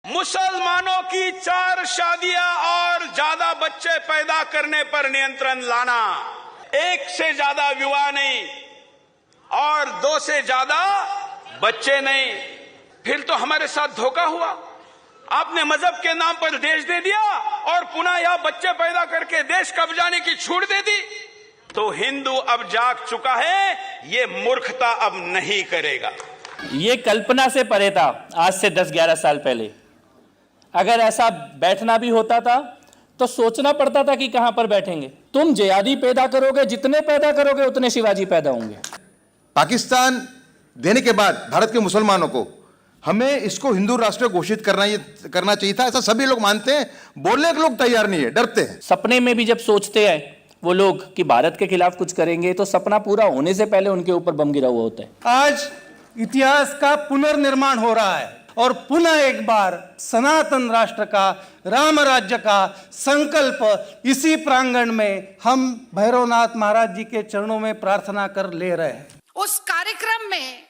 मुसलमानों की 4 शादियां और ज्यादा बच्चे पैदा करने पर नियंत्रण लाना, 1 से ज्यादा विवाह नहीं और 2 से ज्यादा बच्चे नहीं, फिर तो हमारे साथ धोखा हुआ। आपने मजहब के नाम पर देश दे दिया और पुनः यहां बच्चे पैदा करके देश कब्जाने की छूट दे दी। तो हिंदू अब जाग चुका है, ये मूर्खता अब नहीं करेगा। ये कल्पना से परे था आज से 10-11 साल पहले। अगर ऐसा बैठना भी होता था तो सोचना पड़ता था कि कहां पर बैठेंगे। तुम जिहादी पैदा करोगे, जितने पैदा करोगे उतने शिवाजी पैदा होंगे। पाकिस्तान देने के बाद भारत के मुसलमानों को हमें इसको हिंदू राष्ट्र घोषित करना चाहिए था, ऐसा सभी लोग मानते हैं। बोलने के लोग तैयार नहीं है, डरते हैं। सपने में भी जब सोचते हैं वो लोग कि भारत के खिलाफ कुछ करेंगे तो सपना पूरा होने से पहले उनके ऊपर बम गिरा हुआ होता है। आज इतिहास का पुनर्निर्माण हो रहा है और पुनः एक बार सनातन राष्ट्र का, राम राज्य का संकल्प इसी प्रांगण में हम भैरवनाथ महाराज जी के चरणों में प्रार्थना कर ले रहे हैं। उस कार्यक्रम में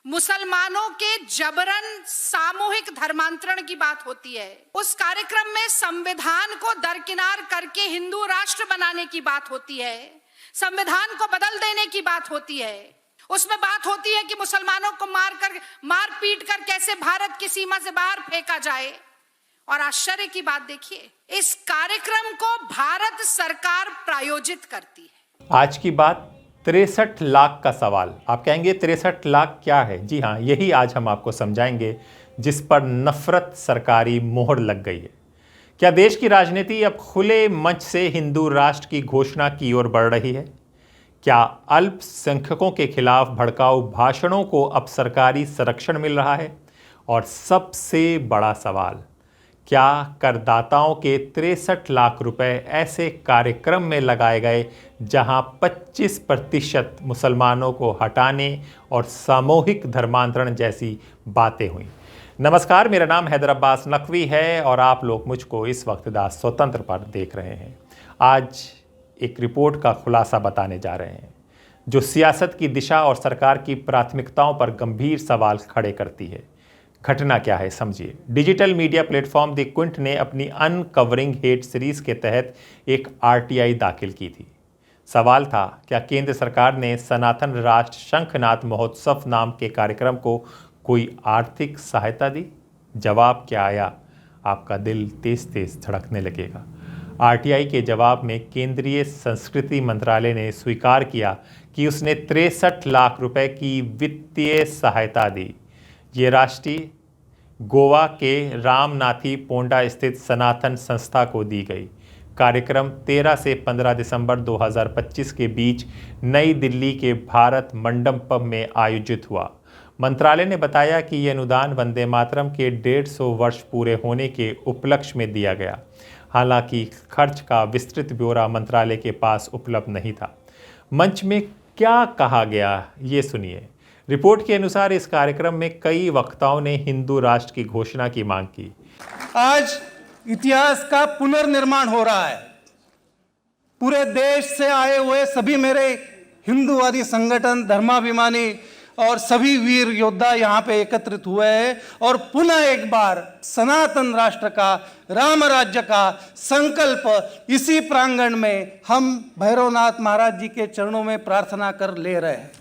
मुसलमानों के जबरन सामूहिक धर्मांतरण की बात होती है। उस कार्यक्रम में संविधान को दरकिनार करके हिंदू राष्ट्र बनाने की बात होती है, संविधान को बदल देने की बात होती है। उसमें बात होती है कि मुसलमानों को मार पीट कर कैसे भारत की सीमा से बाहर फेंका जाए। और आश्चर्य की बात देखिए, इस कार्यक्रम को भारत सरकार प्रायोजित करती है। आज की बात 63 लाख का सवाल। आप कहेंगे 63 लाख क्या है? जी हाँ, यही आज हम आपको समझाएंगे, जिस पर नफरत सरकारी मोहर लग गई है। क्या देश की राजनीति अब खुले मंच से हिंदू राष्ट्र की घोषणा की ओर बढ़ रही है? क्या अल्पसंख्यकों के खिलाफ भड़काऊ भाषणों को अब सरकारी संरक्षण मिल रहा है? और सबसे बड़ा सवाल, क्या करदाताओं के 63 लाख रुपए ऐसे कार्यक्रम में लगाए गए जहां 25% मुसलमानों को हटाने और सामूहिक धर्मांतरण जैसी बातें हुई? नमस्कार, मेरा नाम हैदर अब्बास नकवी है और आप लोग मुझको इस वक्त दा स्वतंत्र पर देख रहे हैं। आज एक रिपोर्ट का खुलासा बताने जा रहे हैं जो सियासत की दिशा और सरकार की प्राथमिकताओं पर गंभीर सवाल खड़े करती है। घटना क्या है, समझिए। Digital media platform the Quint ने अपनी अनकवरिंग हेट सीरीज के तहत एक आरटीआई दाखिल की थी। सवाल था, क्या केंद्र सरकार ने सनातन राष्ट्र शंखनाद महोत्सव नाम के कार्यक्रम को कोई आर्थिक सहायता दी? जवाब क्या आया, आपका दिल तेज तेज धड़कने लगेगा। आरटीआई के जवाब में केंद्रीय संस्कृति मंत्रालय ने स्वीकार किया कि उसने 63 लाख रुपए की वित्तीय सहायता दी। ये राशि गोवा के रामनाथी पोंडा स्थित सनातन संस्था को दी गई। कार्यक्रम 13 से 15 दिसंबर 2025 के बीच नई दिल्ली के भारत मंडपम में आयोजित हुआ। मंत्रालय ने बताया कि यह अनुदान वंदे मातरम के 150 वर्ष पूरे होने के उपलक्ष्य में दिया गया। हालांकि खर्च का विस्तृत ब्यौरा मंत्रालय के पास उपलब्ध नहीं था। मंच में क्या कहा गया, ये सुनिए। रिपोर्ट के अनुसार इस कार्यक्रम में कई वक्ताओं ने हिंदू राष्ट्र की घोषणा की मांग की। आज इतिहास का पुनर्निर्माण हो रहा है। पूरे देश से आए हुए सभी मेरे हिंदूवादी संगठन, धर्माभिमानी और सभी वीर योद्धा यहाँ पे एकत्रित हुए हैं और पुनः एक बार सनातन राष्ट्र का, राम राज्य का संकल्प इसी प्रांगण में हम भैरवनाथ महाराज जी के चरणों में प्रार्थना कर ले रहे हैं।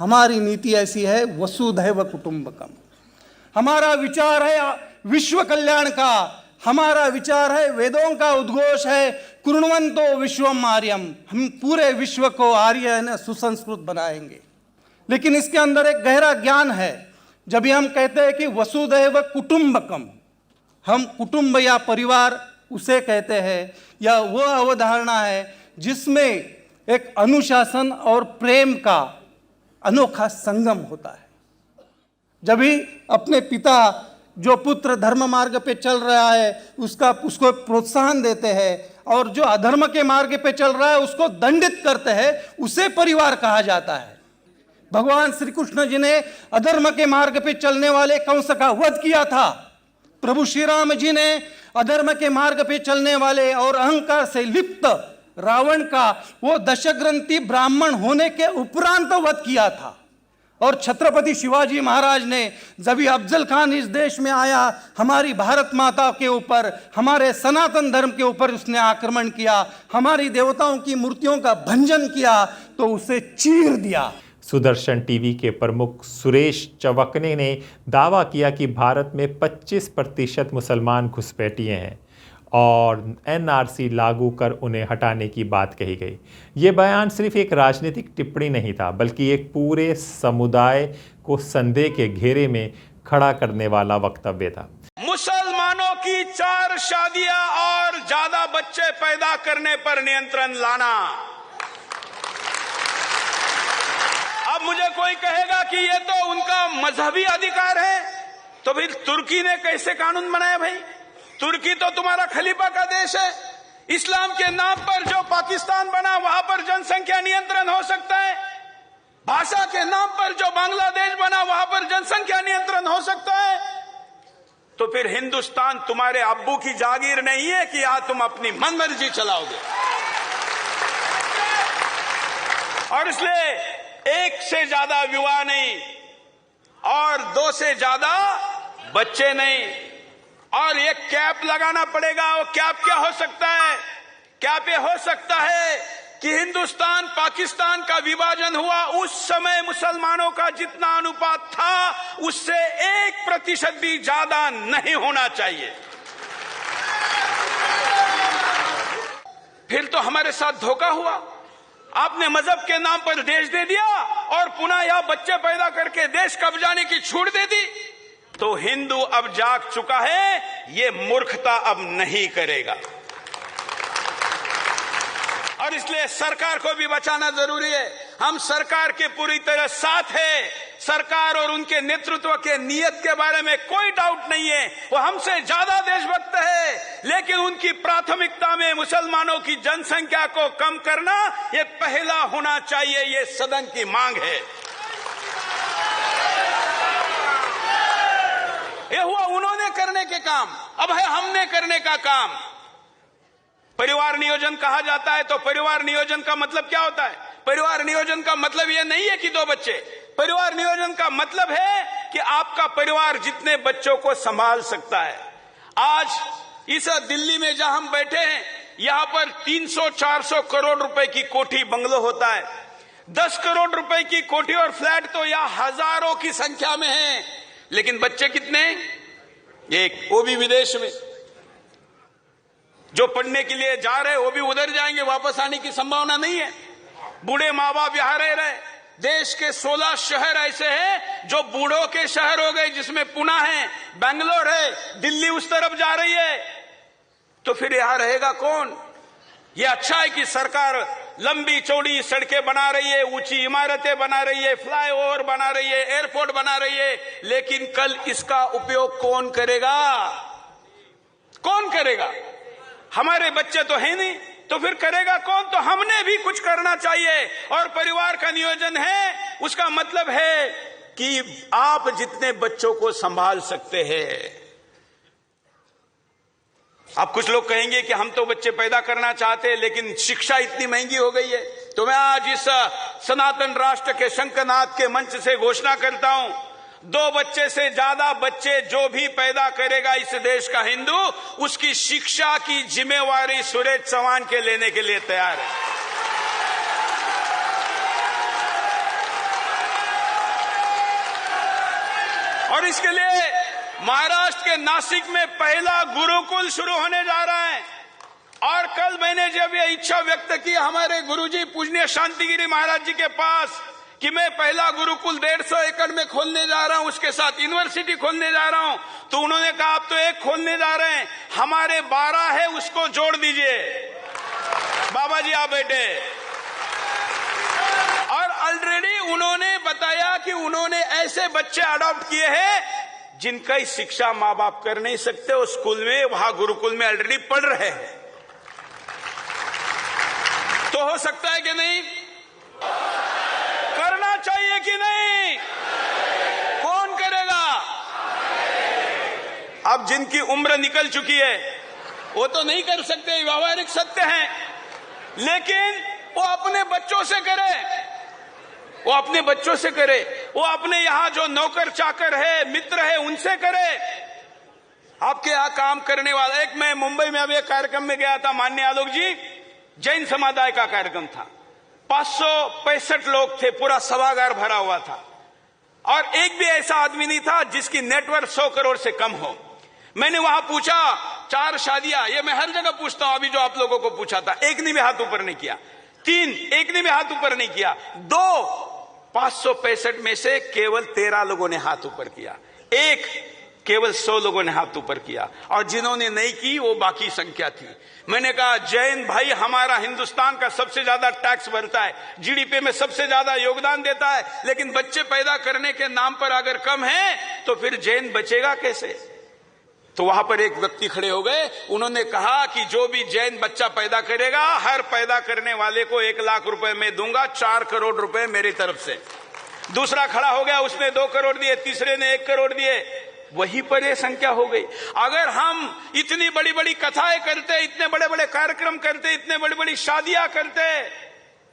हमारी नीति ऐसी है, वसुधैव कुटुंबकम। हमारा विचार है विश्व कल्याण का, हमारा विचार है, वेदों का उद्घोष है, कुर्वन्तो विश्वम आर्यम। हम पूरे विश्व को आर्य सुसंस्कृत बनाएंगे। लेकिन इसके अंदर एक गहरा ज्ञान है। जब भी हम कहते हैं कि वसुधैव कुटुंबकम, हम कुटुंब या परिवार उसे कहते हैं, या वो अवधारणा है जिसमें एक अनुशासन और प्रेम का अनोखा संगम होता है। जब भी अपने पिता जो पुत्र धर्म मार्ग पे चल रहा है उसको प्रोत्साहन देते हैं और जो अधर्म के मार्ग पे चल रहा है उसको दंडित करते हैं, उसे परिवार कहा जाता है। भगवान श्री कृष्ण जी ने अधर्म के मार्ग पे चलने वाले कंस का वध किया था। प्रभु श्री राम जी ने अधर्म के मार्ग पे चलने वाले और अहंकार से लिप्त रावण का वो दशग्रंथी ब्राह्मण होने के उपरांत वध किया था। और छत्रपति शिवाजी महाराज ने जब ये अफजल खान इस देश में आया, हमारी भारत माता के ऊपर, हमारे सनातन धर्म के ऊपर उसने आक्रमण किया, हमारी देवताओं की मूर्तियों का भंजन किया, तो उसे चीर दिया। सुदर्शन टीवी के प्रमुख सुरेश चवकने ने दावा किया कि भारत में 25% मुसलमान घुसपैठिए हैं और एनआरसी लागू कर उन्हें हटाने की बात कही गई। ये बयान सिर्फ एक राजनीतिक टिप्पणी नहीं था, बल्कि एक पूरे समुदाय को संदेह के घेरे में खड़ा करने वाला वक्तव्य था। मुसलमानों की 4 शादियां और ज्यादा बच्चे पैदा करने पर नियंत्रण लाना। अब मुझे कोई कहेगा कि ये तो उनका मजहबी अधिकार है, तो फिर तुर्की ने कैसे कानून बनाया भाई? तुर्की तो तुम्हारा खलीफा का देश है। इस्लाम के नाम पर जो पाकिस्तान बना, वहां पर जनसंख्या नियंत्रण हो सकता है। भाषा के नाम पर जो बांग्लादेश बना, वहां पर जनसंख्या नियंत्रण हो सकता है। तो फिर हिंदुस्तान तुम्हारे अब्बू की जागीर नहीं है कि यहां तुम अपनी मनमर्जी चलाओगे। और इसलिए 1 से ज्यादा विवाह नहीं और 2 से ज्यादा बच्चे नहीं। और ये कैप लगाना पड़ेगा। वो कैप क्या हो सकता है? कैप ये हो सकता है कि हिंदुस्तान पाकिस्तान का विभाजन हुआ, उस समय मुसलमानों का जितना अनुपात था उससे 1% भी ज्यादा नहीं होना चाहिए। फिर तो हमारे साथ धोखा हुआ। आपने मजहब के नाम पर देश दे दिया और पुनः यहां बच्चे पैदा करके देश कब्जाने की छूट दे दी। तो हिंदू अब जाग चुका है, ये मूर्खता अब नहीं करेगा। और इसलिए सरकार को भी बचाना जरूरी है। हम सरकार के पूरी तरह साथ है। सरकार और उनके नेतृत्व के नियत के बारे में कोई डाउट नहीं है, वो हमसे ज्यादा देशभक्त है। लेकिन उनकी प्राथमिकता में मुसलमानों की जनसंख्या को कम करना ये पहला होना चाहिए। ये सदन की मांग है। ये हुआ उन्होंने करने के काम, अब है हमने करने का काम। परिवार नियोजन कहा जाता है, तो परिवार नियोजन का मतलब क्या होता है? परिवार नियोजन का मतलब यह नहीं है कि 2 बच्चे। परिवार नियोजन का मतलब है कि आपका परिवार जितने बच्चों को संभाल सकता है। आज इस दिल्ली में जहां हम बैठे हैं, यहां पर 300-400 करोड़ रुपए की कोठी बंगलो होता है। 10 करोड़ रुपए की कोठी और फ्लैट तो यहां हजारों की संख्या में है। लेकिन बच्चे कितने? 1, वो भी विदेश में। जो पढ़ने के लिए जा रहे वो भी उधर जाएंगे, वापस आने की संभावना नहीं है। बूढ़े माँ बाप यहां रह रहे। देश के 16 शहर ऐसे हैं जो बूढ़ों के शहर हो गए, जिसमें पुणे है, बेंगलोर है, दिल्ली उस तरफ जा रही है। तो फिर यहां रहेगा कौन? ये अच्छा है कि सरकार लंबी चौड़ी सड़कें बना रही है, ऊंची इमारतें बना रही है, फ्लाईओवर बना रही है, एयरपोर्ट बना रही है, लेकिन कल इसका उपयोग कौन करेगा? कौन करेगा? हमारे बच्चे तो है नहीं, तो फिर करेगा कौन? तो हमने भी कुछ करना चाहिए। और परिवार का नियोजन है, उसका मतलब है कि आप जितने बच्चों को संभाल सकते हैं। अब कुछ लोग कहेंगे कि हम तो बच्चे पैदा करना चाहते हैं, लेकिन शिक्षा इतनी महंगी हो गई है। तो मैं आज इस सनातन राष्ट्र के शंखनाद के मंच से घोषणा करता हूं, 2 बच्चे से ज्यादा बच्चे जो भी पैदा करेगा इस देश का हिंदू, उसकी शिक्षा की जिम्मेवारी सुरेश चौहान के लेने के लिए तैयार है। और इसके लिए महाराष्ट्र के नासिक में पहला गुरुकुल शुरू होने जा रहा है। और कल मैंने जब ये इच्छा व्यक्त की हमारे गुरुजी पूजनीय शांतिगिरी महाराज जी के पास कि मैं पहला गुरुकुल 150 एकड़ में खोलने जा रहा हूं, उसके साथ यूनिवर्सिटी खोलने जा रहा हूं, तो उन्होंने कहा आप तो एक खोलने जा रहे हैं, हमारे 12 है, उसको जोड़ दीजिए। बाबा जी आप बैठे। और ऑलरेडी उन्होंने बताया कि उन्होंने ऐसे बच्चे अडॉप्ट किए हैं जिनका ही शिक्षा माँ बाप कर नहीं सकते, उस स्कूल में, वहां गुरुकुल में ऑलरेडी पढ़ रहे हैं। तो हो सकता है कि नहीं? करना चाहिए कि नहीं? कौन करेगा? अब जिनकी उम्र निकल चुकी है वो तो नहीं कर सकते, व्यावहारिक सत्य है, लेकिन वो अपने बच्चों से करे, वो अपने बच्चों से करे। वो अपने यहां जो नौकर चाकर है, मित्र है, उनसे करे। आपके यहां काम करने वाला, एक मैं मुंबई में अभी एक कार्यक्रम में गया था, माननीय आलोक जी, जैन समुदाय का कार्यक्रम था, 565 लोग थे, पूरा सभागार भरा हुआ था, और एक भी ऐसा आदमी नहीं था जिसकी नेटवर्थ 100 करोड़ से कम हो। मैंने वहां पूछा 4 शादियां, ये मैं हर जगह पूछता हूं, अभी जो आप लोगों को पूछा था, एक ने भी हाथ ऊपर नहीं किया। 3, एक ने भी हाथ ऊपर नहीं किया। 2, 565 में से केवल 13 लोगों ने हाथ ऊपर किया। 1, केवल 100 लोगों ने हाथ ऊपर किया, और जिन्होंने नहीं की वो बाकी संख्या थी। मैंने कहा, जैन भाई, हमारा हिंदुस्तान का सबसे ज्यादा टैक्स भरता है, जीडीपी में सबसे ज्यादा योगदान देता है, लेकिन बच्चे पैदा करने के नाम पर अगर कम है तो फिर जैन बचेगा कैसे? तो वहां पर एक व्यक्ति खड़े हो गए, उन्होंने कहा कि जो भी जैन बच्चा पैदा करेगा, हर पैदा करने वाले को 1 लाख रुपए मैं दूंगा, 4 करोड़ रुपए मेरी तरफ से। दूसरा खड़ा हो गया, उसने 2 करोड़ दिए, तीसरे ने 1 करोड़ दिए। वहीं पर यह संख्या हो गई। अगर हम इतनी बड़ी बड़ी कथाएं करते, इतने बड़े बड़े कार्यक्रम करते, इतने बड़ी बड़ी शादियां करते,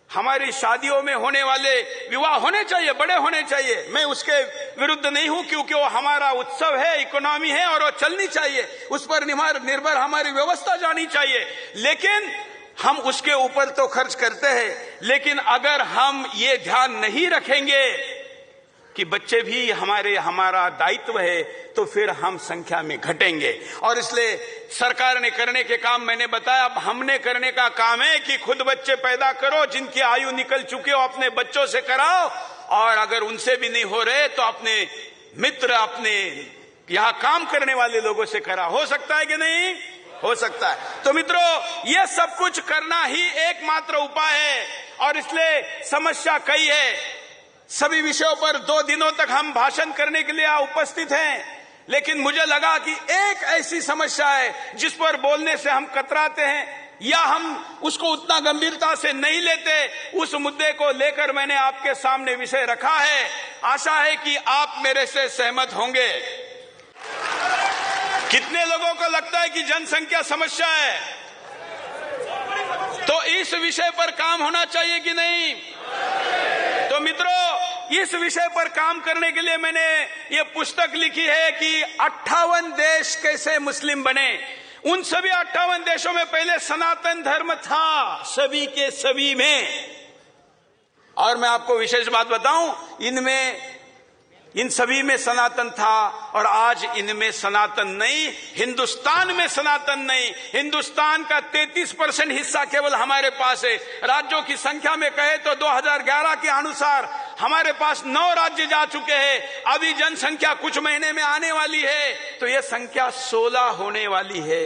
हमारी शादियों में होने वाले विवाह होने चाहिए, बड़े होने चाहिए, मैं उसके विरुद्ध नहीं हूं, क्योंकि वो हमारा उत्सव है, इकोनॉमी है, और वो चलनी चाहिए, उस पर निर्भर हमारी व्यवस्था जानी चाहिए। लेकिन हम उसके ऊपर तो खर्च करते हैं, लेकिन अगर हम ये ध्यान नहीं रखेंगे कि बच्चे भी हमारा दायित्व है, तो फिर हम संख्या में घटेंगे। और इसलिए सरकार ने करने के काम मैंने बताया, अब हमने करने का काम है कि खुद बच्चे पैदा करो, जिनकी आयु निकल चुकी हो अपने बच्चों से कराओ, और अगर उनसे भी नहीं हो रहे तो अपने मित्र, अपने यहां काम करने वाले लोगों से करा। हो सकता है कि नहीं? हो सकता है। तो मित्रों, यह सब कुछ करना ही एकमात्र उपाय है, और इसलिए समस्या कई है। सभी विषयों पर 2 दिनों तक हम भाषण करने के लिए उपस्थित हैं, लेकिन मुझे लगा कि एक ऐसी समस्या है जिस पर बोलने से हम कतराते हैं, या हम उसको उतना गंभीरता से नहीं लेते। उस मुद्दे को लेकर मैंने आपके सामने विषय रखा है। आशा है कि आप मेरे से सहमत होंगे। कितने लोगों को लगता है कि जनसंख्या समस्या है? तो इस विषय पर काम होना चाहिए कि नहीं? तो मित्रों, इस विषय पर काम करने के लिए मैंने ये पुस्तक लिखी है कि 58 देश कैसे मुस्लिम बने। उन सभी 58 देशों में पहले सनातन धर्म था, सभी के सभी में। और मैं आपको विशेष बात बताऊं, इन सभी में सनातन था, और आज इनमें सनातन नहीं, हिंदुस्तान में सनातन नहीं। हिंदुस्तान का 33% हिस्सा केवल हमारे पास है। राज्यों की संख्या में कहे तो 2011 के अनुसार हमारे पास 9 राज्य जा चुके हैं। अभी जनसंख्या कुछ महीने में आने वाली है, तो यह संख्या 16 होने वाली है।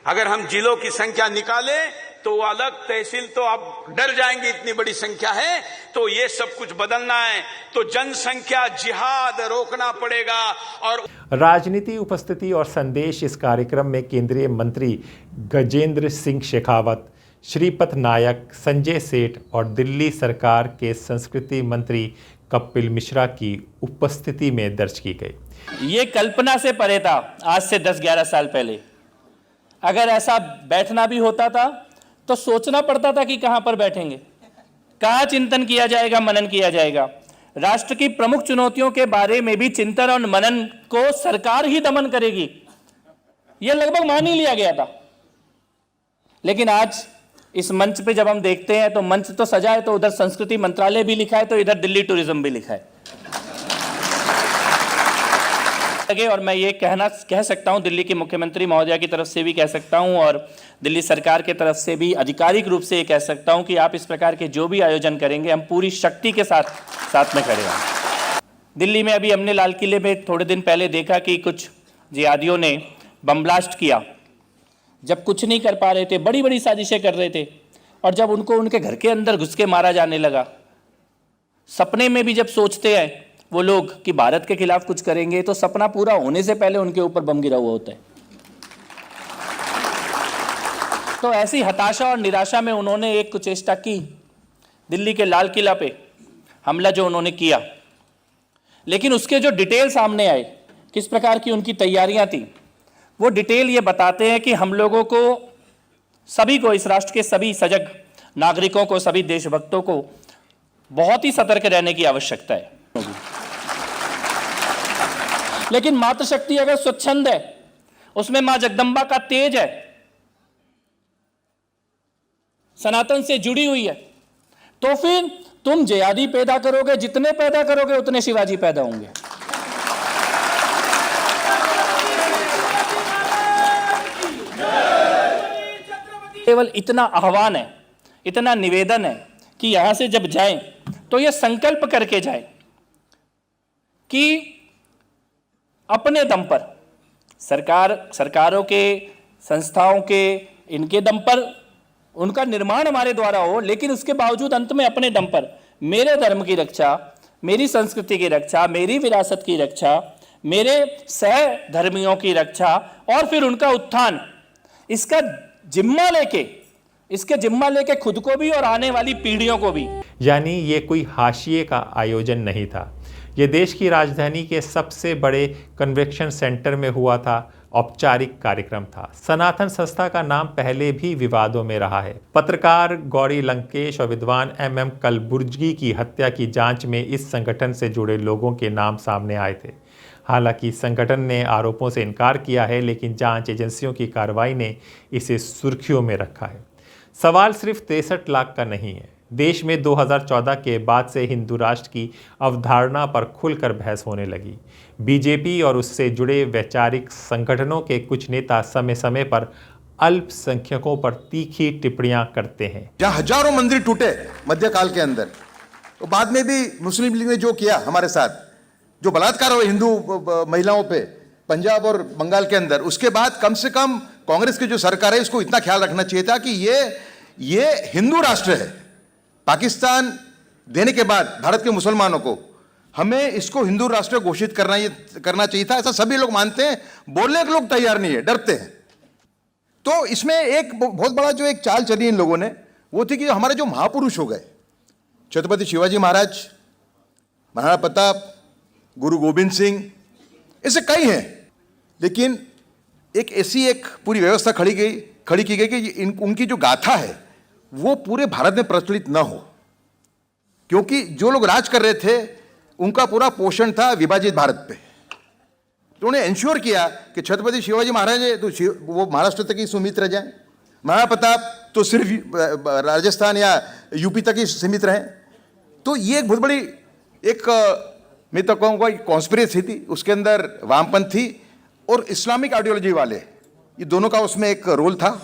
अगर हम जिलों की संख्या निकालें तो अलग तहसील तो आप डर जाएंगे, इतनी बड़ी संख्या है। तो ये सब कुछ बदलना है, तो जनसंख्या जिहाद रोकना पड़ेगा। और राजनीति, उपस्थिति और संदेश इस कार्यक्रम में केंद्रीय मंत्री गजेंद्र सिंह शेखावत, श्रीपद नायक, संजय सेठ और दिल्ली सरकार के संस्कृति मंत्री कपिल मिश्रा की उपस्थिति में दर्ज की गई। ये कल्पना से परे था आज से 10-11 साल पहले। अगर ऐसा बैठना भी होता था तो सोचना पड़ता था कि कहां पर बैठेंगे, कहां चिंतन किया जाएगा, मनन किया जाएगा। राष्ट्र की प्रमुख चुनौतियों के बारे में भी चिंतन और मनन को सरकार ही दमन करेगी, यह लगभग मान ही लिया गया था। लेकिन आज इस मंच पे जब हम देखते हैं तो मंच तो सजा है, तो उधर संस्कृति मंत्रालय भी लिखा है, तो इधर दिल्ली टूरिज्म भी लिखा है। और मैं ये कह सकता हूं, दिल्ली के मुख्यमंत्री महोदया की तरफ से भी कह सकता हूं, और दिल्ली सरकार के तरफ से भी आधिकारिक रूप से ये कह सकता हूं कि आप इस प्रकार के जो भी आयोजन करेंगे, हम पूरी शक्ति के साथ में खड़े हैं। दिल्ली में अभी हमने लाल किले में थोड़े दिन पहले देखा कि कुछ जिहादियों ने बम ब्लास्ट किया। जब कुछ नहीं कर पा रहे थे, बड़ी बड़ी साजिशें कर रहे थे, और जब उनको उनके घर के अंदर घुस के मारा जाने लगा, सपने में भी जब सोचते हैं वो लोग कि भारत के खिलाफ कुछ करेंगे, तो सपना पूरा होने से पहले उनके ऊपर बम गिरा हुआ होता है। तो ऐसी हताशा और निराशा में उन्होंने एक कुचेष्टा की, दिल्ली के लाल किला पे हमला जो उन्होंने किया। लेकिन उसके जो डिटेल सामने आए, किस प्रकार की उनकी तैयारियां थी, वो डिटेल ये बताते हैं कि हम लोगों को, सभी को, इस राष्ट्र के सभी सजग नागरिकों को, सभी देशभक्तों को बहुत ही सतर्क रहने की आवश्यकता है। लेकिन मातृशक्ति अगर स्वच्छंद है, उसमें मां जगदंबा का तेज है, सनातन से जुड़ी हुई है, तो फिर तुम जयादी पैदा करोगे, जितने पैदा करोगे उतने शिवाजी पैदा होंगे। केवल इतना आह्वान है, इतना निवेदन है कि यहां से जब जाएं तो यह संकल्प करके जाएं कि अपने दम पर सरकारों के, संस्थाओं के, इनके दम पर उनका निर्माण हमारे द्वारा हो, लेकिन उसके बावजूद अंत में अपने दम पर मेरे धर्म की रक्षा, मेरी संस्कृति की रक्षा, मेरी विरासत की रक्षा, मेरे सहधर्मियों की रक्षा और फिर उनका उत्थान, इसका जिम्मा लेके खुद को भी और आने वाली पीढ़ियों को भी। यानी ये कोई हाशिए का आयोजन नहीं था, ये देश की राजधानी के सबसे बड़े कन्वेंशन सेंटर में हुआ था, औपचारिक कार्यक्रम था। सनातन संस्था का नाम पहले भी विवादों में रहा है। पत्रकार गौरी लंकेश और विद्वान MM कलबुर्गी की हत्या की जांच में इस संगठन से जुड़े लोगों के नाम सामने आए थे। हालांकि संगठन ने आरोपों से इनकार किया है, लेकिन जांच एजेंसियों की कार्रवाई ने इसे सुर्खियों में रखा है। सवाल सिर्फ 63 लाख का नहीं है। देश में 2014 के बाद से हिंदू राष्ट्र की अवधारणा पर खुलकर बहस होने लगी। बीजेपी और उससे जुड़े वैचारिक संगठनों के कुछ नेता समय समय पर अल्पसंख्यकों पर तीखी टिप्पणियां करते हैं। जहां हजारों मंदिर टूटे मध्यकाल के अंदर, तो बाद में भी मुस्लिम लीग ने जो किया हमारे साथ, जो बलात्कार हुए हिंदू महिलाओं पे पंजाब और बंगाल के अंदर, उसके बाद कम से कम कांग्रेस की जो सरकार है उसको इतना ख्याल रखना चाहिए था कि ये हिंदू राष्ट्र है। पाकिस्तान देने के बाद भारत के मुसलमानों को हमें इसको हिंदू राष्ट्र घोषित करना चाहिए था। ऐसा सभी लोग मानते हैं, बोलने के लोग तैयार नहीं है, डरते हैं। तो इसमें एक बहुत बड़ा जो एक चाल चली इन लोगों ने, वो थी कि हमारे जो महापुरुष हो गए, छत्रपति शिवाजी महाराज, महाराणा प्रताप, गुरु गोविंद सिंह, ऐसे कई हैं, लेकिन एक ऐसी एक पूरी व्यवस्था खड़ी की गई कि उनकी जो गाथा है वो पूरे भारत में प्रचलित न हो, क्योंकि जो लोग राज कर रहे थे उनका पूरा पोषण था विभाजित भारत पे। तो उन्हें इंश्योर किया कि छत्रपति शिवाजी महाराज है तो वो महाराष्ट्र तक ही सीमित रह जाए, महाराणा प्रताप तो सिर्फ राजस्थान या यूपी तक ही सीमित रहे। तो ये एक बहुत बड़ी मैं तो कहूँगा कॉन्स्पिरेसी थी। उसके अंदर वामपंथी और इस्लामिक आइडियोलॉजी वाले, ये दोनों का उसमें एक रोल था।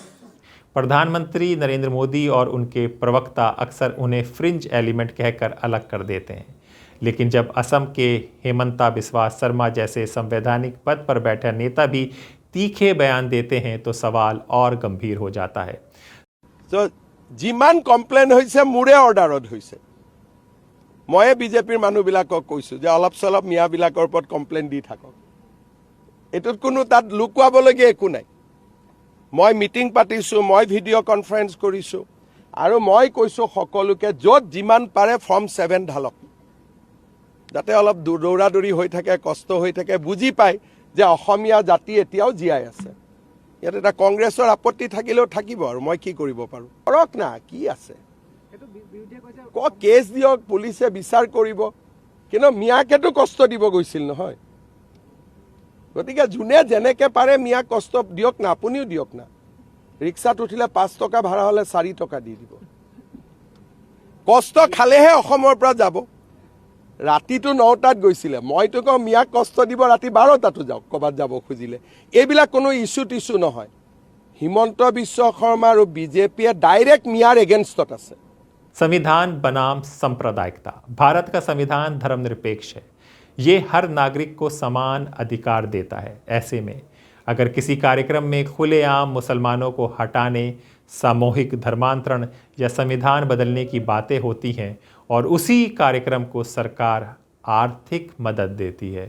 प्रधानमंत्री नरेंद्र मोदी और उनके प्रवक्ता अक्सर उन्हें फ्रिंज एलिमेंट कहकर अलग कर देते हैं, लेकिन जब असम के हेमंता बिस्वा शर्मा जैसे संवैधानिक पद पर बैठे नेता भी तीखे बयान देते हैं तो सवाल और गंभीर हो जाता है। तो जिमान कम्प्लेन होइसे मुरे ऑर्डारत होइसे, मैं बीजेपीर मानुबिलाকক কৈছো যে অলপ চলপ মিয়াবিলাকৰ ওপৰত কমপ্লেইন দি থাকক, এটোত কোনো তাত লুকুৱাবলগীয়া একো নাই। মই মিটিং পাতিছো, মই ভিডিঅ' কনফাৰেন্স কৰিছো, আৰু মই কৈছো সকলোকে য'ত যিমান পাৰে ফৰ্ম 7 ঢালক, যাতে অলপ দৌৰা দৌৰি হৈ থাকে, কষ্ট হৈ থাকে, বুজি পায় যে অসমীয়া জাতি এতিয়াও জীয়াই আছে। ইয়াত এটা কংগ্ৰেছৰ আপত্তি থাকিলেও থাকিব, আৰু মই কি কৰিব পাৰোঁ? কৰক না, কি আছে, কেছ দিয়ক, পুলিচে বিচাৰ কৰিব, কিন্তু মিয়াকেতো কষ্ট দিব গৈছিল নহয়। গতিকে যোনে যেনেকে পাৰে মিয়াক কষ্ট দিয়ক না, আপুনিও দিয়ক না। ৰিক্সাত উঠিলে 5 টকা ভাড়া হ'লে 4 টকা দি দিব। কষ্ট খালেহে অসমৰ পৰা যাব। ৰাতিটো 9টাত গৈছিলে, মইতো কওঁ মিয়াক কষ্ট দিব ৰাতি 12টাতো যাওক ক'ৰবাত যাব খুজিলে। এইবিলাক কোনো ইছ্যু টিছ্যু নহয়। হিমন্ত বিশ্ব শৰ্মা আৰু বিজেপিয়ে ডাইৰেক্ট মিয়াৰ এগেইনষ্টত আছে। संविधान बनाम सांप्रदायिकता। भारत का संविधान धर्मनिरपेक्ष है, ये हर नागरिक को समान अधिकार देता है। ऐसे में अगर किसी कार्यक्रम में खुलेआम मुसलमानों को हटाने, सामूहिक धर्मांतरण या संविधान बदलने की बातें होती हैं और उसी कार्यक्रम को सरकार आर्थिक मदद देती है,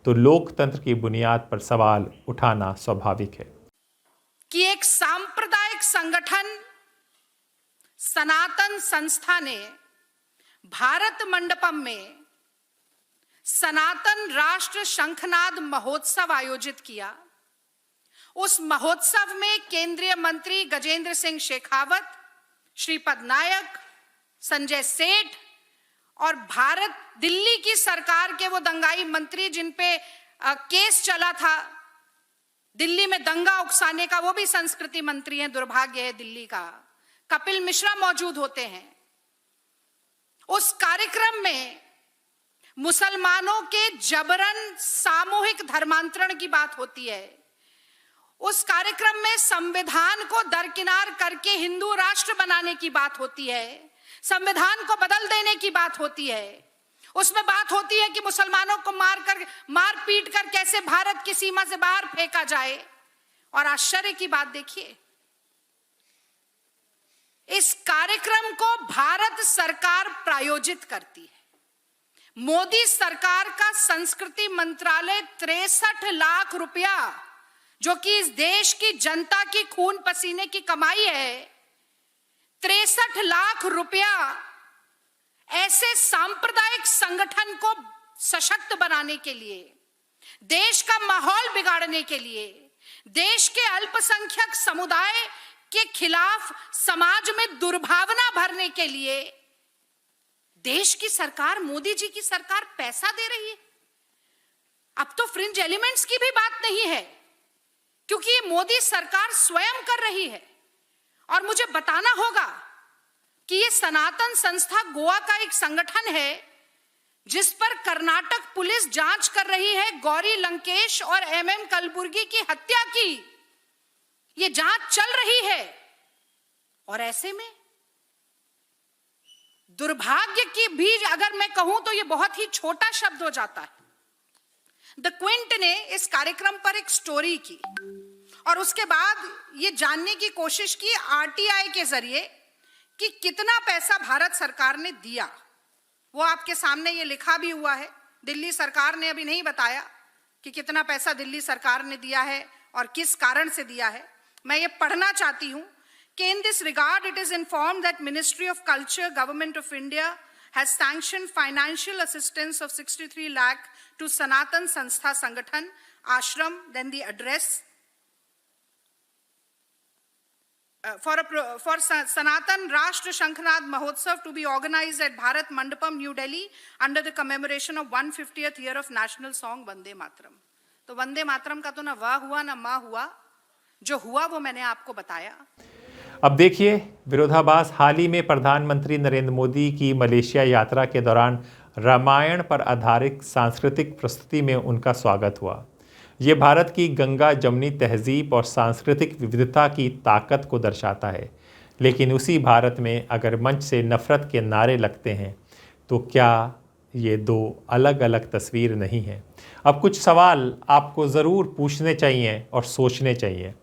तो लोकतंत्र की बुनियाद पर सवाल उठाना स्वाभाविक है कि एक सांप्रदायिक संगठन सनातन संस्था ने भारत मंडपम में सनातन राष्ट्र शंखनाद महोत्सव आयोजित किया। उस महोत्सव में केंद्रीय मंत्री गजेंद्र सिंह शेखावत, श्रीपद नायक, संजय सेठ और भारत दिल्ली की सरकार के वो दंगाई मंत्री जिन पे केस चला था दिल्ली में दंगा उकसाने का, वो भी संस्कृति मंत्री हैं, दुर्भाग्य है दिल्ली का, कपिल मिश्रा मौजूद होते हैं। उस कार्यक्रम में मुसलमानों के जबरन सामूहिक धर्मांतरण की बात होती है। उस कार्यक्रम में संविधान को दरकिनार करके हिंदू राष्ट्र बनाने की बात होती है, संविधान को बदल देने की बात होती है। उसमें बात होती है कि मुसलमानों को मार पीट कर कैसे भारत की सीमा से बाहर फेंका जाए। और आश्चर्य की बात देखिए, इस कार्यक्रम को भारत सरकार प्रायोजित करती है। मोदी सरकार का संस्कृति मंत्रालय 63 लाख रुपया, जो कि इस देश की जनता की खून पसीने की कमाई है, 63 लाख रुपया ऐसे सांप्रदायिक संगठन को सशक्त बनाने के लिए, देश का माहौल बिगाड़ने के लिए, देश के अल्पसंख्यक समुदाय के खिलाफ समाज में दुर्भावना भरने के लिए देश की सरकार, मोदी जी की सरकार पैसा दे रही है। अब तो फ्रिंज एलिमेंट्स की भी बात नहीं है, क्योंकि ये मोदी सरकार स्वयं कर रही है। और मुझे बताना होगा कि ये सनातन संस्था गोवा का एक संगठन है जिस पर कर्नाटक पुलिस जांच कर रही है गौरी लंकेश और एमएम कलबुर्गी की हत्या की। ये जांच चल रही है और ऐसे में दुर्भाग्य की भी अगर मैं कहूं तो ये बहुत ही छोटा शब्द हो जाता है। द क्विंट ने इस कार्यक्रम पर एक स्टोरी की और उसके बाद ये जानने की कोशिश की आरटीआई के जरिए कि कितना पैसा भारत सरकार ने दिया। वो आपके सामने ये लिखा भी हुआ है। दिल्ली सरकार ने अभी नहीं बताया कि कितना पैसा दिल्ली सरकार ने दिया है और किस कारण से दिया है। मैं ये पढ़ना चाहती हूं कि in this regard it is informed that Ministry of Culture, Government of India has sanctioned financial assistance of 63 lakh to Sanatan Sanstha Sangathan Ashram, then the address for Sanatan Rashtra Shankhnath Mahotsav to be organized at Bharat Mandapam, New Delhi under the commemoration of 150th year of national song Vande Mataram। तो वंदे मातरम का तो ना वाह हुआ ना माँ हुआ, जो हुआ वो मैंने आपको बताया। अब देखिए विरोधाभास। हाल ही में प्रधानमंत्री नरेंद्र मोदी की मलेशिया यात्रा के दौरान रामायण पर आधारित सांस्कृतिक प्रस्तुति में उनका स्वागत हुआ। ये भारत की गंगा जमुनी तहजीब और सांस्कृतिक विविधता की ताकत को दर्शाता है। लेकिन उसी भारत में अगर मंच से नफरत के नारे लगते हैं तो क्या ये दो अलग अलग तस्वीर नहीं है? अब कुछ सवाल आपको ज़रूर पूछने चाहिए और सोचने चाहिए।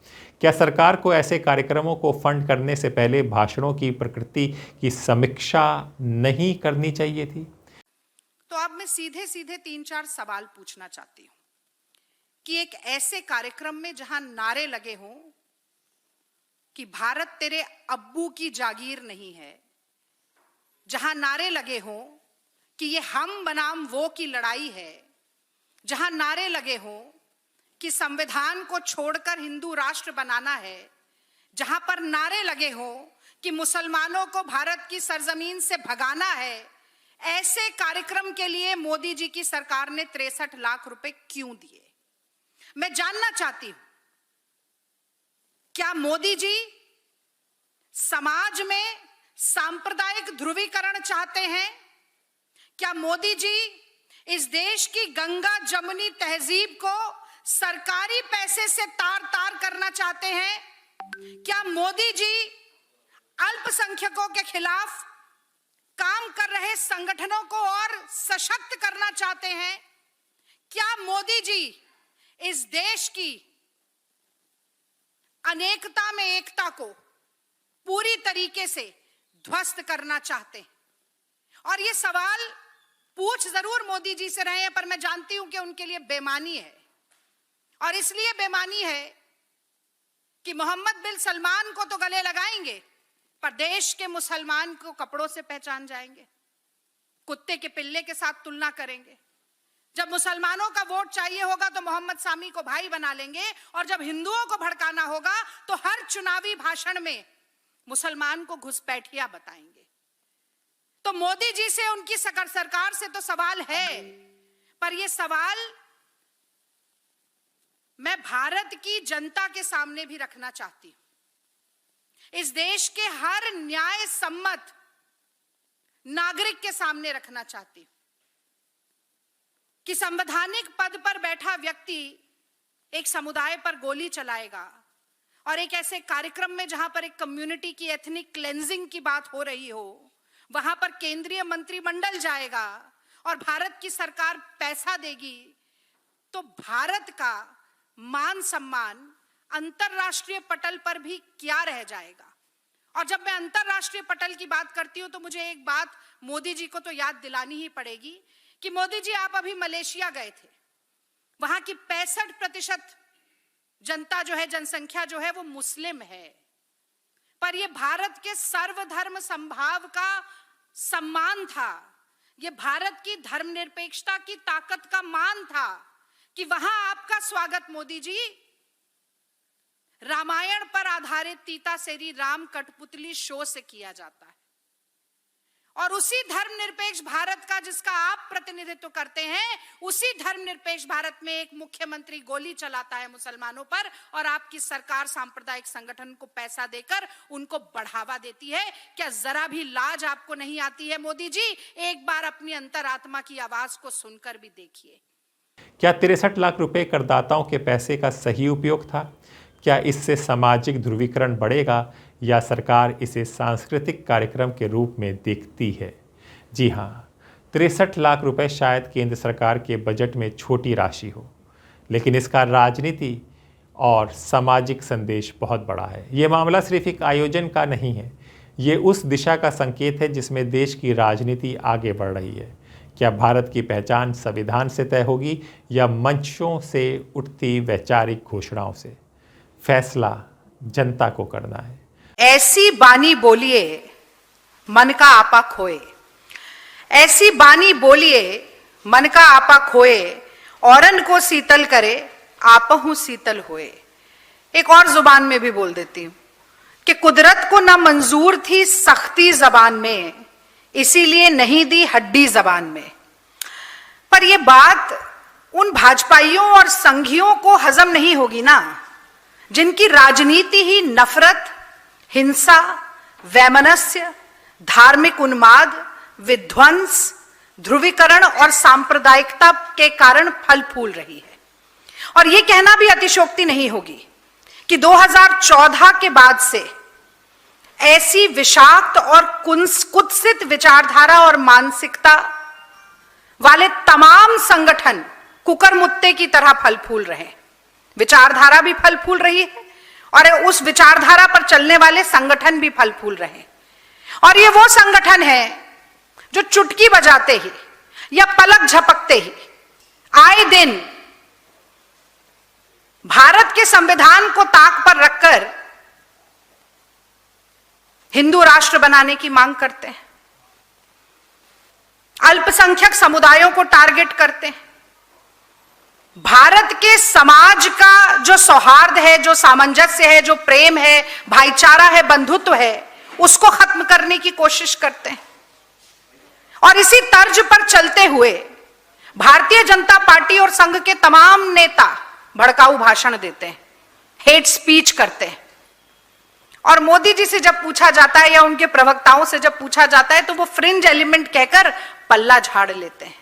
क्या सरकार को ऐसे कार्यक्रमों को फंड करने से पहले भाषणों की प्रकृति की समीक्षा नहीं करनी चाहिए थी? तो अब मैं सीधे सीधे 3-4 सवाल पूछना चाहती हूं कि एक ऐसे कार्यक्रम में जहां नारे लगे हों कि भारत तेरे अब्बू की जागीर नहीं है, जहां नारे लगे हों कि ये हम बनाम वो की लड़ाई है, जहां नारे लगे हों कि संविधान को छोड़कर हिंदू राष्ट्र बनाना है, जहां पर नारे लगे हों कि मुसलमानों को भारत की सरजमीन से भगाना है, ऐसे कार्यक्रम के लिए मोदी जी की सरकार ने 63 लाख रुपए क्यों दिए? मैं जानना चाहती हूं, क्या मोदी जी समाज में सांप्रदायिक ध्रुवीकरण चाहते हैं? क्या मोदी जी इस देश की गंगा जमुनी तहजीब को सरकारी पैसे से तार तार करना चाहते हैं? क्या मोदी जी अल्पसंख्यकों के खिलाफ काम कर रहे संगठनों को और सशक्त करना चाहते हैं? क्या मोदी जी इस देश की अनेकता में एकता को पूरी तरीके से ध्वस्त करना चाहते हैं? और ये सवाल पूछ जरूर मोदी जी से रहे हैं, पर मैं जानती हूं कि उनके लिए बेमानी है। और इसलिए बेमानी है कि मोहम्मद बिन सलमान को तो गले लगाएंगे, पर देश के मुसलमान को कपड़ों से पहचान जाएंगे, कुत्ते के पिल्ले के साथ तुलना करेंगे। जब मुसलमानों का वोट चाहिए होगा तो मोहम्मद सामी को भाई बना लेंगे, और जब हिंदुओं को भड़काना होगा तो हर चुनावी भाषण में मुसलमान को घुसपैठिया बताएंगे। तो मोदी जी से, उनकी सरकार से तो सवाल है, पर यह सवाल मैं भारत की जनता के सामने भी रखना चाहती हूं, इस देश के हर न्याय सम्मत नागरिक के सामने रखना चाहती हूं कि संवैधानिक पद पर बैठा व्यक्ति एक समुदाय पर गोली चलाएगा और एक ऐसे कार्यक्रम में जहां पर एक कम्युनिटी की एथनिक क्लेंजिंग की बात हो रही हो, वहां पर केंद्रीय मंत्रिमंडल जाएगा और भारत की सरकार पैसा देगी, तो भारत का मान सम्मान अंतरराष्ट्रीय पटल पर भी क्या रह जाएगा। और जब मैं अंतरराष्ट्रीय पटल की बात करती हूं तो मुझे एक बात मोदी जी को तो याद दिलानी ही पड़ेगी कि मोदी जी, आप अभी मलेशिया गए थे, वहां की 65% जनता जो है, जनसंख्या जो है वो मुस्लिम है, पर यह भारत के सर्वधर्म संभाव का सम्मान था, यह भारत की धर्मनिरपेक्षता की ताकत का मान था कि वहां आपका स्वागत मोदी जी रामायण पर आधारित तीतासेरी राम कठपुतली शो से किया जाता है। और उसी धर्मनिरपेक्ष भारत का जिसका आप प्रतिनिधित्व करते हैं, उसी धर्मनिरपेक्ष भारत में एक मुख्यमंत्री गोली चलाता है मुसलमानों पर और आपकी सरकार सांप्रदायिक संगठन को पैसा देकर उनको बढ़ावा देती है। क्या जरा भी लाज आपको नहीं आती है मोदी जी? एक बार अपनी अंतरात्मा की आवाज को सुनकर भी देखिए। क्या 63 लाख रुपए करदाताओं के पैसे का सही उपयोग था? क्या इससे सामाजिक ध्रुवीकरण बढ़ेगा या सरकार इसे सांस्कृतिक कार्यक्रम के रूप में देखती है? जी हाँ, 63 लाख रुपए शायद केंद्र सरकार के बजट में छोटी राशि हो, लेकिन इसका राजनीति और सामाजिक संदेश बहुत बड़ा है। ये मामला सिर्फ एक आयोजन का नहीं है, ये उस दिशा का संकेत है जिसमें देश की राजनीति आगे बढ़ रही है। क्या भारत की पहचान संविधान से तय होगी या मंचों से उठती वैचारिक घोषणाओं से? फैसला जनता को करना है। ऐसी बानी बोलिए मन का आपा खोए, ऐसी बानी बोलिए मन का आपा खोए, औरन को शीतल करे आपहु शीतल होए। एक और जुबान में भी बोल देती हूं कि कुदरत को ना मंजूर थी सख्ती जबान में, इसीलिए नहीं दी हड्डी जबान में। पर यह बात उन भाजपाइयों और संघियों को हजम नहीं होगी ना, जिनकी राजनीति ही नफरत, हिंसा, वैमनस्य, धार्मिक उन्माद, विध्वंस, ध्रुवीकरण और सांप्रदायिकता के कारण फल फूल रही है। और यह कहना भी अतिशयोक्ति नहीं होगी कि 2014 के बाद से ऐसी विषाक्त और कुत्सित विचारधारा और मानसिकता वाले तमाम संगठन कुकरमुत्ते की तरह फल फूल रहे हैं। विचारधारा भी फल फूल रही है और उस विचारधारा पर चलने वाले संगठन भी फल फूल रहे हैं। और ये वो संगठन है जो चुटकी बजाते ही या पलक झपकते ही आए दिन भारत के संविधान को ताक पर रखकर हिंदू राष्ट्र बनाने की मांग करते हैं, अल्पसंख्यक समुदायों को टारगेट करते हैं, भारत के समाज का जो सौहार्द है, जो सामंजस्य है, जो प्रेम है, भाईचारा है, बंधुत्व है, उसको खत्म करने की कोशिश करते हैं। और इसी तर्ज पर चलते हुए भारतीय जनता पार्टी और संघ के तमाम नेता भड़काऊ भाषण देते हैं, हेट स्पीच करते हैं। और मोदी जी से जब पूछा जाता है या उनके प्रवक्ताओं से जब पूछा जाता है तो वो फ्रिंज एलिमेंट कहकर पल्ला झाड़ लेते हैं।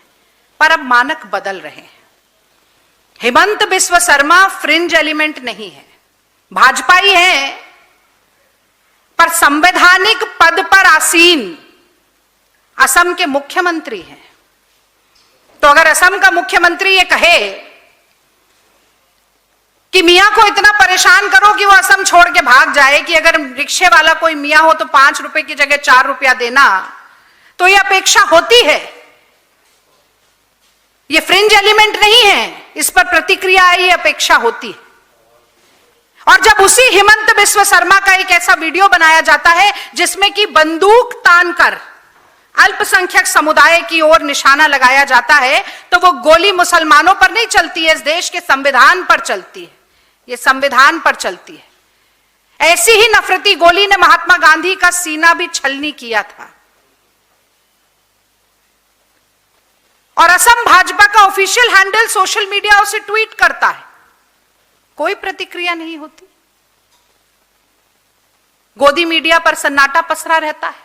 पर अब मानक बदल रहे हैं। हेमंत बिस्व शर्मा फ्रिंज एलिमेंट नहीं है, भाजपाई है, पर संवैधानिक पद पर आसीन असम के मुख्यमंत्री हैं। तो अगर असम का मुख्यमंत्री ये कहे कि मियां को इतना परेशान करो कि वो असम छोड़ के भाग जाए, कि अगर रिक्शे वाला कोई मियां हो तो 5 रुपए की जगह 4 रुपया देना, तो ये अपेक्षा होती है। ये फ्रिंज एलिमेंट नहीं है, इस पर प्रतिक्रिया है, ये अपेक्षा होती है। और जब उसी हेमंत बिस्व शर्मा का एक ऐसा वीडियो बनाया जाता है जिसमें कि बंदूक तानकर अल्पसंख्यक समुदाय की ओर निशाना लगाया जाता है, तो वो गोली मुसलमानों पर नहीं चलती है, इस देश के संविधान पर चलती है। ये संविधान पर चलती है। ऐसी ही नफरती गोली ने महात्मा गांधी का सीना भी छलनी किया था। और असम भाजपा का ऑफिशियल हैंडल सोशल मीडिया उसे ट्वीट करता है, कोई प्रतिक्रिया नहीं होती। गोदी मीडिया पर सन्नाटा पसरा रहता है,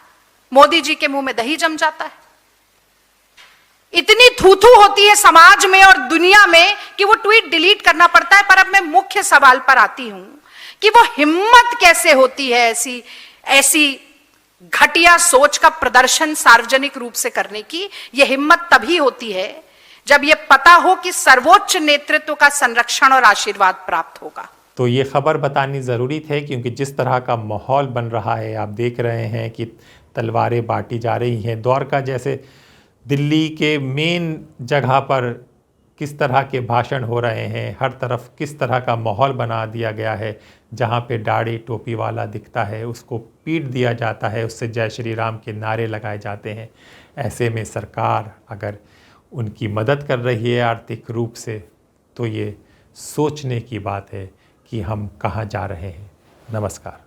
मोदी जी के मुंह में दही जम जाता है। इतनी थू-थू होती है समाज में और दुनिया में कि वो ट्वीट डिलीट करना पड़ता है। पर अब मैं मुख्य सवाल पर आती हूं कि वो हिम्मत कैसे होती है ऐसी घटिया सोच का प्रदर्शन सार्वजनिक रूप से करने की। यह हिम्मत तभी होती है जब यह पता हो कि सर्वोच्च नेतृत्व का संरक्षण और आशीर्वाद प्राप्त होगा। तो ये खबर बतानी ज़रूरी थे, क्योंकि जिस तरह का माहौल बन रहा है, आप देख रहे हैं कि तलवारें बांटी जा रही हैं। द्वारका जैसे दिल्ली के मेन जगह पर किस तरह के भाषण हो रहे हैं, हर तरफ किस तरह का माहौल बना दिया गया है। जहाँ पे दाढ़ी टोपी वाला दिखता है उसको पीट दिया जाता है, उससे जय श्री राम के नारे लगाए जाते हैं। ऐसे में सरकार अगर उनकी मदद कर रही है आर्थिक रूप से, तो ये सोचने की बात है कि हम कहाँ जा रहे हैं। नमस्कार।